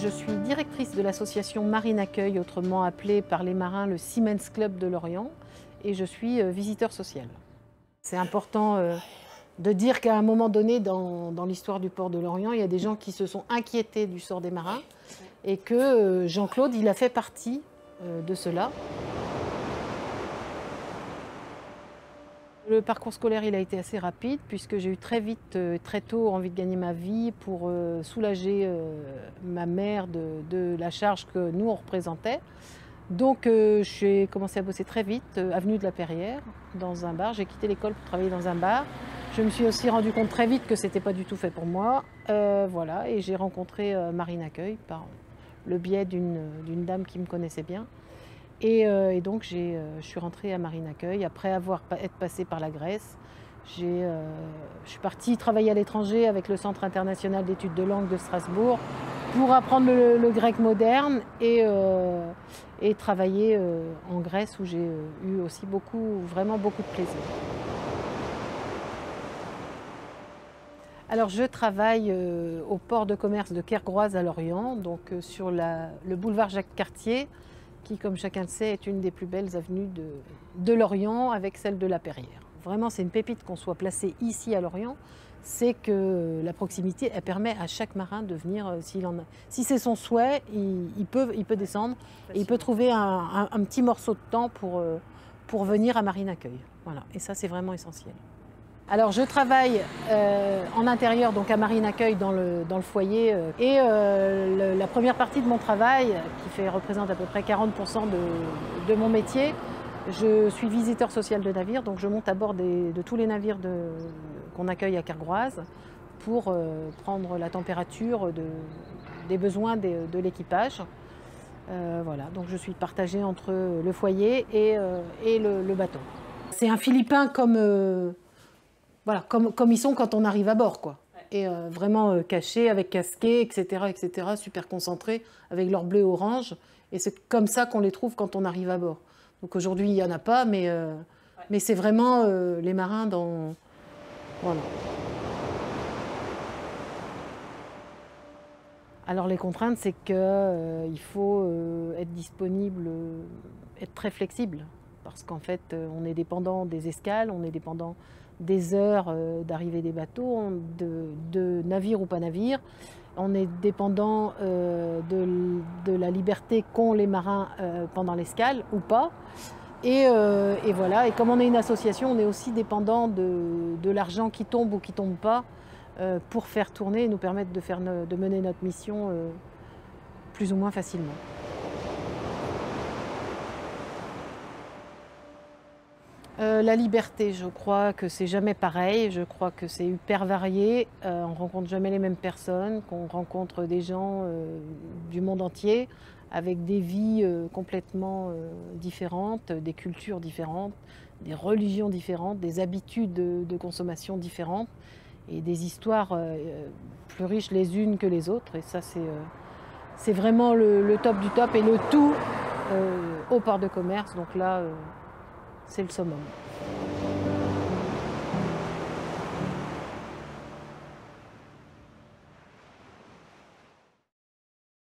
Je suis directrice de l'association Marine Accueil, autrement appelée par les marins le Seamen's Club de Lorient, et je suis visiteur social. C'est important de dire qu'à un moment donné, dans l'histoire du port de Lorient, il y a des gens qui se sont inquiétés du sort des marins, et que Jean-Claude, il a fait partie de cela. Le parcours scolaire, il a été assez rapide puisque j'ai eu très vite, très tôt, envie de gagner ma vie pour soulager ma mère de la charge que nous, on représentait. Donc j'ai commencé à bosser très vite, avenue de la Perrière, dans un bar. J'ai quitté l'école pour travailler dans un bar. Je me suis aussi rendu compte très vite que ce n'était pas du tout fait pour moi. Voilà, et j'ai rencontré Marine Accueil par le biais d'une dame qui me connaissait bien. Et donc je suis rentrée à Marine Accueil après être passée par la Grèce. Je suis partie travailler à l'étranger avec le Centre international d'études de langue de Strasbourg pour apprendre le grec moderne et travailler en Grèce où j'ai eu aussi vraiment beaucoup de plaisir. Alors je travaille au port de commerce de Kergrouaz à Lorient, donc sur le boulevard Jacques-Cartier, qui, comme chacun le sait, est une des plus belles avenues de Lorient avec celle de la Perrière. Vraiment, c'est une pépite qu'on soit placé ici à Lorient, c'est que la proximité, elle permet à chaque marin de venir, si c'est son souhait, il peut descendre et il peut trouver un petit morceau de temps pour venir à Marine Accueil. Voilà. Et ça, c'est vraiment essentiel. Alors je travaille en intérieur, donc à Marine Accueil dans le foyer. La première partie de mon travail, qui représente à peu près 40% de mon métier, je suis visiteur social de navires, donc je monte à bord de tous les navires qu'on accueille à Kergrouaz pour prendre la température des besoins de l'équipage. Voilà, donc je suis partagée entre le foyer et le bateau. C'est un Philippin voilà, comme ils sont quand on arrive à bord, quoi. Et vraiment cachés, avec casqués, etc., super concentrés, avec leur bleu orange. Et c'est comme ça qu'on les trouve quand on arrive à bord. Donc aujourd'hui, il n'y en a pas, mais c'est vraiment les marins dans... Voilà. Alors les contraintes, c'est qu'il faut être disponible, être très flexible. Parce qu'en fait, on est dépendant des escales, on est dépendant des heures d'arrivée des bateaux, de navire ou pas navire. On est dépendant de la liberté qu'ont les marins pendant l'escale ou pas. Et voilà. Et comme on est une association, on est aussi dépendant de l'argent qui tombe ou qui tombe pas pour faire tourner et nous permettre de mener notre mission plus ou moins facilement. La liberté, je crois que c'est jamais pareil, je crois que c'est hyper varié, on rencontre jamais les mêmes personnes, qu'on rencontre des gens du monde entier, avec des vies complètement différentes, des cultures différentes, des religions différentes, des habitudes de consommation différentes, et des histoires plus riches les unes que les autres, et ça c'est vraiment le top du top, et le tout au port de commerce, donc là, c'est le summum.